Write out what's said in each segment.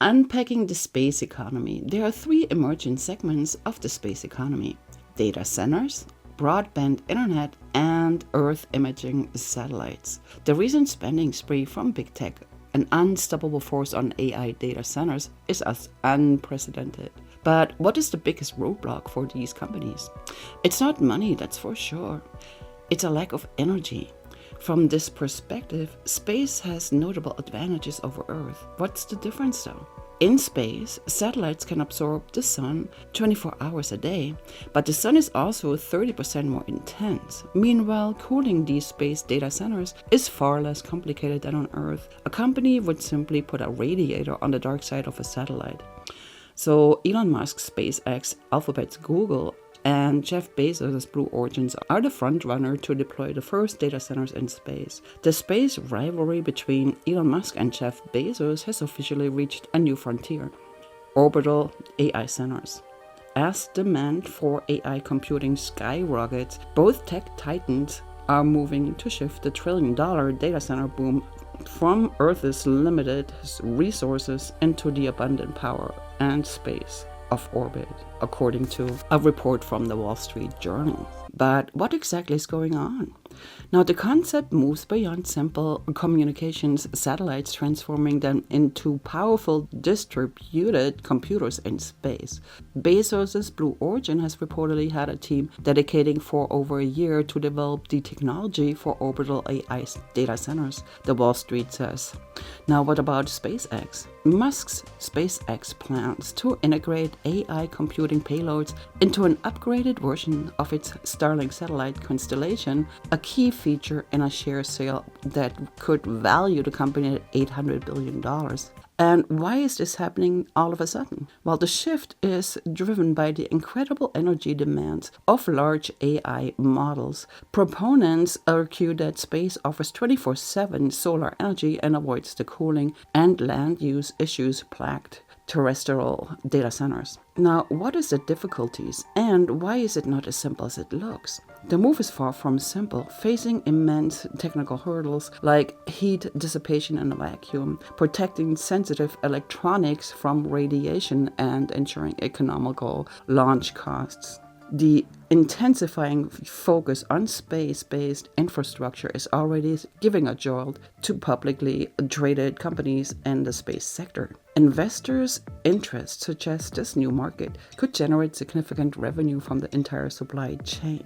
Unpacking the space economy. There are three emerging segments of the space economy: data centers, broadband internet, and Earth imaging satellites. The recent spending spree from big tech, an unstoppable force on AI data centers, is as unprecedented. But what is the biggest roadblock for these companies? It's not money, that's for sure. It's a lack of energy. From this perspective, space has notable advantages over Earth. What's the difference though? In space, satellites can absorb the sun 24 hours a day, but the sun is also 30% more intense. Meanwhile, cooling these space data centers is far less complicated than on Earth. A company would simply put a radiator on the dark side of a satellite. So Elon Musk's SpaceX, Alphabet's Google, and Jeff Bezos' Blue Origins are the frontrunner to deploy the first data centers in space. The space rivalry between Elon Musk and Jeff Bezos has officially reached a new frontier: orbital AI centers. As demand for AI computing skyrockets, both tech titans are moving to shift the trillion-dollar data center boom from Earth's limited resources into the abundant power and space of orbit, according to a report from the Wall Street Journal. But what exactly is going on? Now, the concept moves beyond simple communications satellites, transforming them into powerful distributed computers in space. Bezos' Blue Origin has reportedly had a team dedicating for over a year to develop the technology for orbital AI data centers, the Wall Street says. Now, what about SpaceX? Musk's SpaceX plans to integrate AI computing payloads into an upgraded version of its Starlink satellite constellation, a key feature in a share sale that could value the company at $800 billion. And why is this happening all of a sudden? Well, the shift is driven by the incredible energy demands of large AI models. Proponents argue that space offers 24/7 solar energy and avoids the cooling and land use issues plagued terrestrial data centers. Now, what is the difficulties and why is it not as simple as it looks? The move is far from simple, facing immense technical hurdles like heat dissipation in a vacuum, protecting sensitive electronics from radiation, and ensuring economical launch costs. The intensifying focus on space-based infrastructure is already giving a jolt to publicly traded companies in the space sector. Investors' interest suggests this new market could generate significant revenue from the entire supply chain.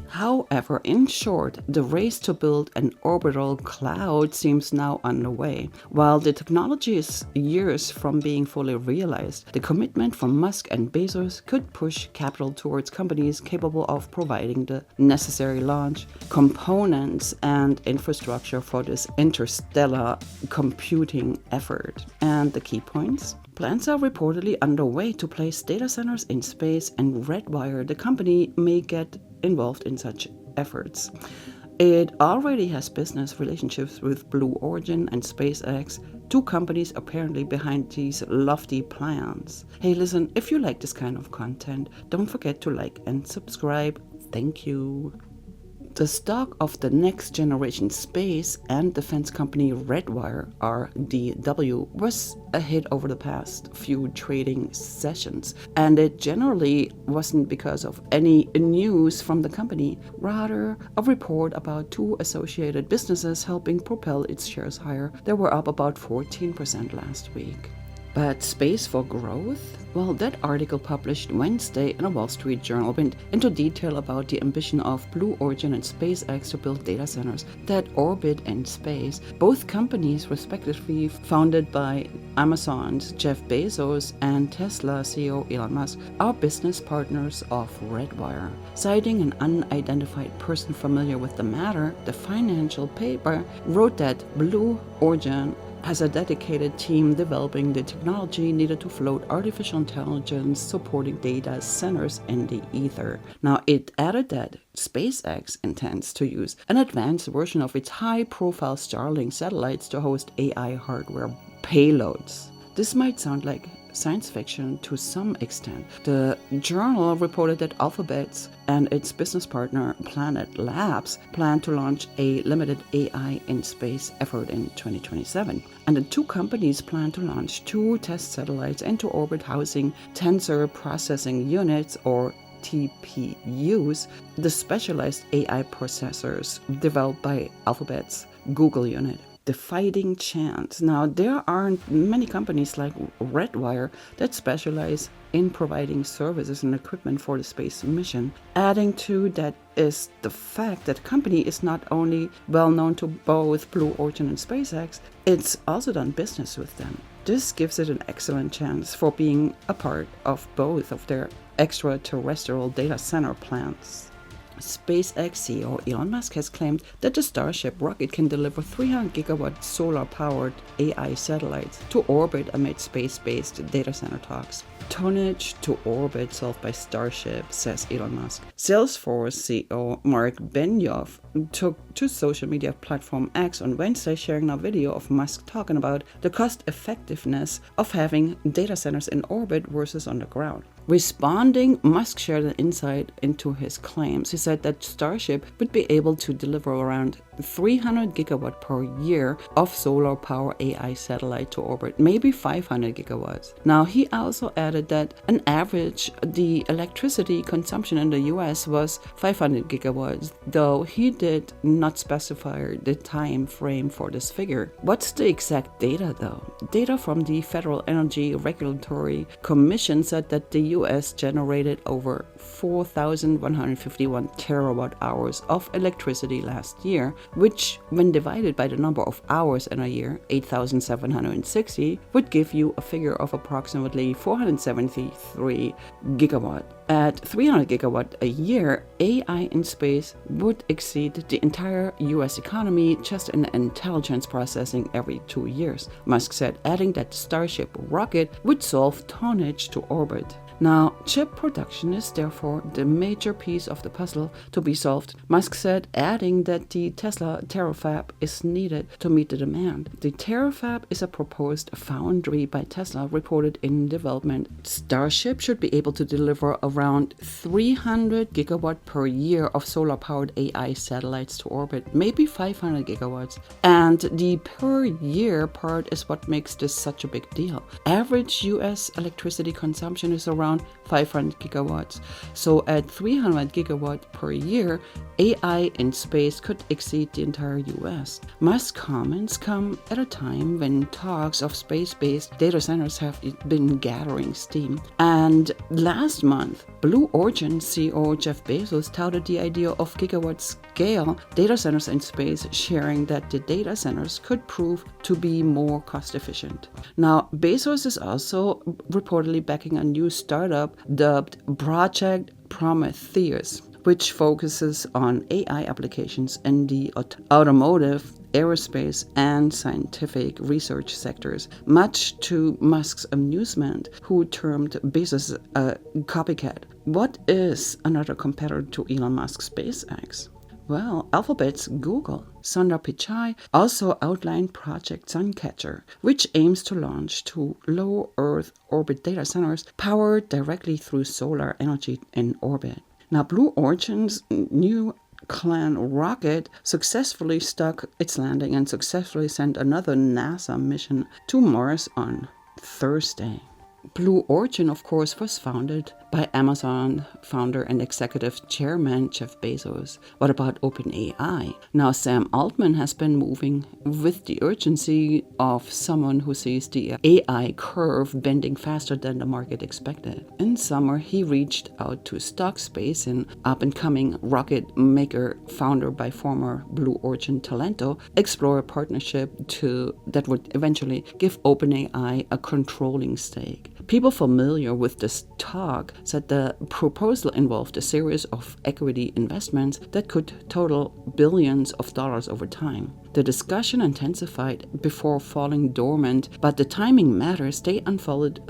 However, in short, the race to build an orbital cloud seems now underway. While the technology is years from being fully realized, the commitment from Musk and Bezos could push capital towards companies capable of providing the necessary launch, components, and infrastructure for this interstellar computing effort. And the key points? Plans are reportedly underway to place data centers in space, and Redwire, the company, may get involved in such efforts. It already has business relationships with Blue Origin and SpaceX, two companies apparently behind these lofty plans. Hey, listen, if you like this kind of content, don't forget to like and subscribe. Thank you. The stock of the next generation space and defense company Redwire, RDW, was a hit over the past few trading sessions, and it generally wasn't because of any news from the company, rather a report about two associated businesses helping propel its shares higher. They were up about 14% last week. But space for growth? Well, that article published Wednesday in a Wall Street Journal went into detail about the ambition of Blue Origin and SpaceX to build data centers that orbit in space. Both companies, respectively founded by Amazon's Jeff Bezos and Tesla CEO Elon Musk, are business partners of Redwire. Citing an unidentified person familiar with the matter, the financial paper wrote that Blue Origin has a dedicated team developing the technology needed to float artificial intelligence supporting data centers in the ether. Now, it added that SpaceX intends to use an advanced version of its high-profile Starlink satellites to host AI hardware payloads. This might sound like science fiction to some extent. The journal reported that Alphabet and its business partner Planet Labs plan to launch a limited AI in space effort in 2027. And the two companies plan to launch 2 test satellites into orbit housing tensor processing units, or TPUs, the specialized AI processors developed by Alphabet's Google unit. The fighting chance. Now, there aren't many companies like Redwire that specialize in providing services and equipment for the space mission. Adding to that is the fact that the company is not only well known to both Blue Origin and SpaceX, it's also done business with them. This gives it an excellent chance for being a part of both of their extraterrestrial data center plans. SpaceX CEO Elon Musk has claimed that the Starship rocket can deliver 300 gigawatt solar-powered AI satellites to orbit amid space-based data center talks. Tonnage to orbit solved by Starship, says Elon Musk. Salesforce CEO Mark Benioff took to social media platform X on Wednesday, sharing a video of Musk talking about the cost-effectiveness of having data centers in orbit versus on the ground. Responding, Musk shared an insight into his claims. He said that Starship would be able to deliver around 300 gigawatt per year of solar power AI satellite to orbit, maybe 500 gigawatts. Now, he also added that on average, the electricity consumption in the US was 500 gigawatts, though he did not specify the time frame for this figure. What's the exact data though? Data from the Federal Energy Regulatory Commission said that the US generated over 4,151 terawatt hours of electricity last year, which, when divided by the number of hours in a year, 8,760, would give you a figure of approximately 473 gigawatt. At 300 gigawatt a year, AI in space would exceed the entire US economy just in intelligence processing every 2 years, Musk said, adding that the Starship rocket would solve tonnage to orbit. Now, chip production is therefore the major piece of the puzzle to be solved, Musk said, adding that the Tesla Terafab is needed to meet the demand. The Terafab is a proposed foundry by Tesla reported in development. Starship should be able to deliver around 300 gigawatt per year of solar-powered AI satellites to orbit, maybe 500 gigawatts. And the per year part is what makes this such a big deal. Average US electricity consumption is around 500 gigawatts. So at 300 gigawatt per year, AI in space could exceed the entire US. Musk's comments come at a time when talks of space-based data centers have been gathering steam. And last month, Blue Origin CEO Jeff Bezos touted the idea of gigawatt-scale data centers in space, sharing that the data centers could prove to be more cost-efficient. Now, Bezos is also reportedly backing a new startup dubbed Project Prometheus, which focuses on AI applications in the automotive, aerospace, and scientific research sectors, much to Musk's amusement, who termed Bezos a copycat. What is another competitor to Elon Musk's SpaceX? Well, Alphabet's Google, Sundar Pichai, also outlined Project Suncatcher, which aims to launch 2 low Earth orbit data centers powered directly through solar energy in orbit. Now, Blue Origin's new Clan rocket successfully stuck its landing and successfully sent another NASA mission to Mars on Thursday. Blue Origin, of course, was founded by Amazon founder and executive chairman Jeff Bezos. What about OpenAI? Now, Sam Altman has been moving with the urgency of someone who sees the AI curve bending faster than the market expected. In summer, he reached out to Stockspace, an up-and-coming rocket maker founder by former Blue Origin Talento, explore a partnership that would eventually give OpenAI a controlling stake. People familiar with this talk said the proposal involved a series of equity investments that could total billions of dollars over time. The discussion intensified before falling dormant, but the timing matters. They unfolded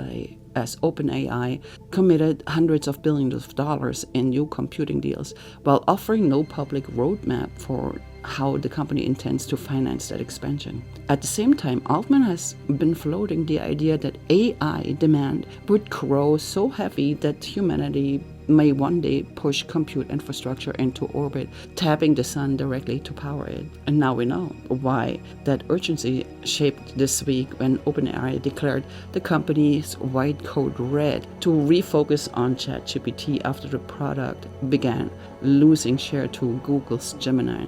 as OpenAI committed hundreds of billions of dollars in new computing deals while offering no public roadmap for how the company intends to finance that expansion. At the same time, Altman has been floating the idea that AI demand would grow so heavy that humanity may one day push compute infrastructure into orbit, tapping the sun directly to power it. And now we know why that urgency shaped this week when OpenAI declared the company's white code red to refocus on ChatGPT after the product began losing share to Google's Gemini.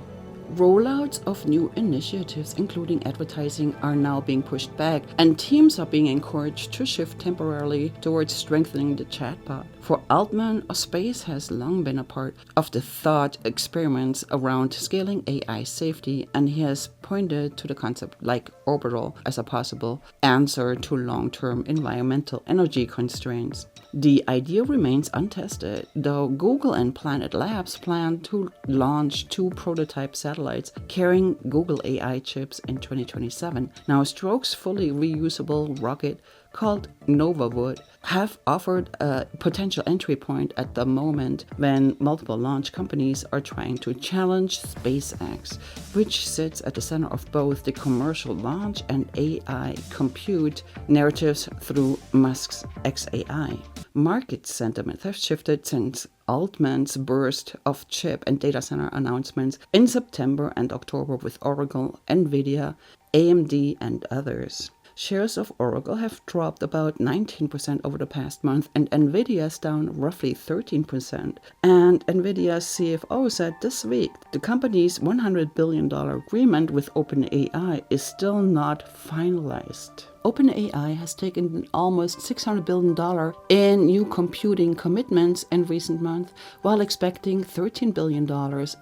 Rollouts of new initiatives, including advertising, are now being pushed back, and teams are being encouraged to shift temporarily towards strengthening the chatbot. For Altman, space has long been a part of the thought experiments around scaling AI safety, and he has pointed to the concept like orbital as a possible answer to long-term environmental energy constraints. The idea remains untested, though Google and Planet Labs plan to launch 2 prototype satellites carrying Google AI chips in 2027. Now, Stroke's fully reusable rocket called Novawood have offered a potential entry point at the moment when multiple launch companies are trying to challenge SpaceX, which sits at the center of both the commercial launch and AI compute narratives through Musk's XAI. Market sentiment has shifted since Altman's burst of chip and data center announcements in September and October with Oracle, Nvidia, AMD, and others. Shares of Oracle have dropped about 19% over the past month, and Nvidia is down roughly 13%. And Nvidia's CFO said this week the company's $100 billion agreement with OpenAI is still not finalized. OpenAI has taken almost $600 billion in new computing commitments in recent months, while expecting $13 billion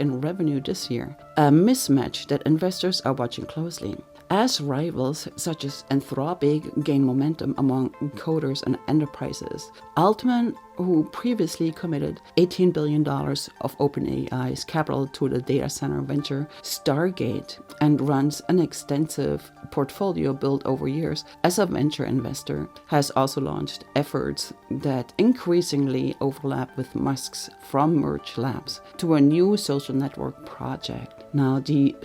in revenue this year, a mismatch that investors are watching closely. As rivals such as Anthropic gain momentum among coders and enterprises, Altman, who previously committed $18 billion of OpenAI's capital to the data center venture Stargate and runs an extensive portfolio built over years as a venture investor, has also launched efforts that increasingly overlap with Musk's from Merge Labs to a new social network project. Now, the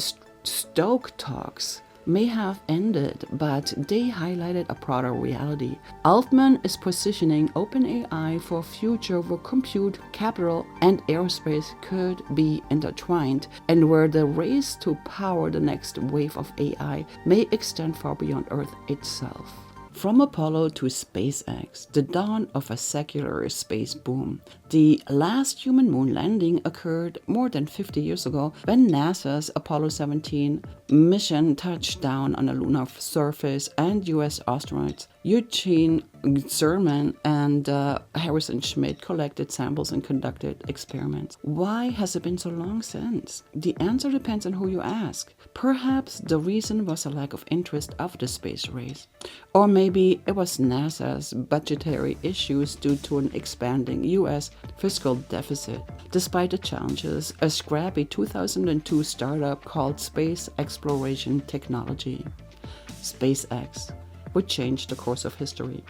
Stoke talks may have ended, but they highlighted a broader reality. Altman is positioning OpenAI for a future where compute, capital, and aerospace could be intertwined, and where the race to power the next wave of AI may extend far beyond Earth itself. From Apollo to SpaceX, the dawn of a secular space boom. The last human moon landing occurred more than 50 years ago when NASA's Apollo 17 mission touched down on the lunar surface, and US astronauts Eugene Cernan and Harrison Schmitt collected samples and conducted experiments. Why has it been so long since? The answer depends on who you ask. Perhaps the reason was a lack of interest of the space race. Or maybe it was NASA's budgetary issues due to an expanding US fiscal deficit. Despite the challenges, a scrappy 2002 startup called Space Exploration Technology, SpaceX, would change the course of history.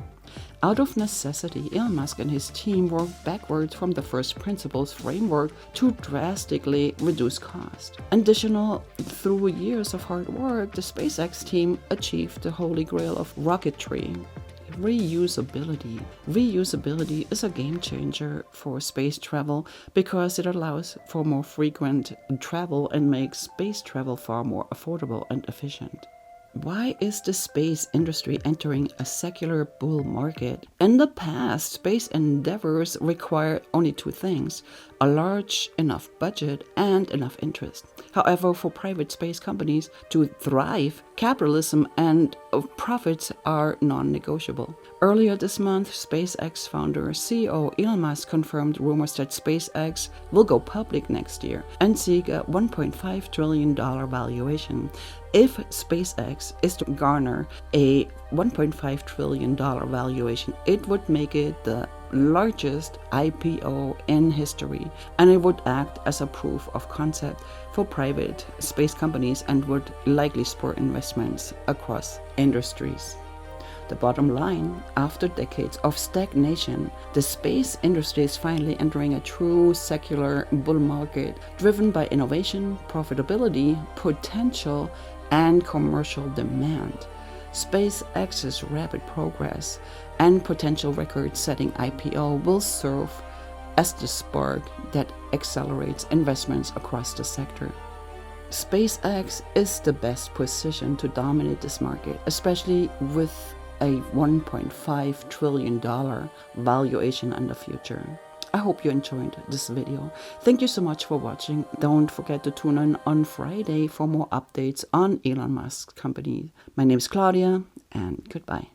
Out of necessity, Elon Musk and his team worked backwards from the first principles framework to drastically reduce cost. Additional, through years of hard work, the SpaceX team achieved the holy grail of rocketry: reusability. Reusability is a game changer for space travel because it allows for more frequent travel and makes space travel far more affordable and efficient. Why is the space industry entering a secular bull market? In the past, space endeavors required only 2 things: a large enough budget and enough interest. However, for private space companies to thrive, capitalism and profits are non-negotiable. Earlier this month, SpaceX founder CEO Elon Musk confirmed rumors that SpaceX will go public next year and seek a $1.5 trillion valuation. If SpaceX is to garner a $1.5 trillion valuation, it would make it the largest IPO in history, and it would act as a proof of concept for private space companies and would likely spur investments across industries. The bottom line, after decades of stagnation, the space industry is finally entering a true secular bull market driven by innovation, profitability, potential, and commercial demand. SpaceX's rapid progress and potential record-setting IPO will serve as the spark that accelerates investments across the sector. SpaceX is the best position to dominate this market, especially with a $1.5 trillion valuation in the future. I hope you enjoyed this video. Thank you so much for watching. Don't forget to tune in on Friday for more updates on Elon Musk's company. My name is Claudia, and goodbye.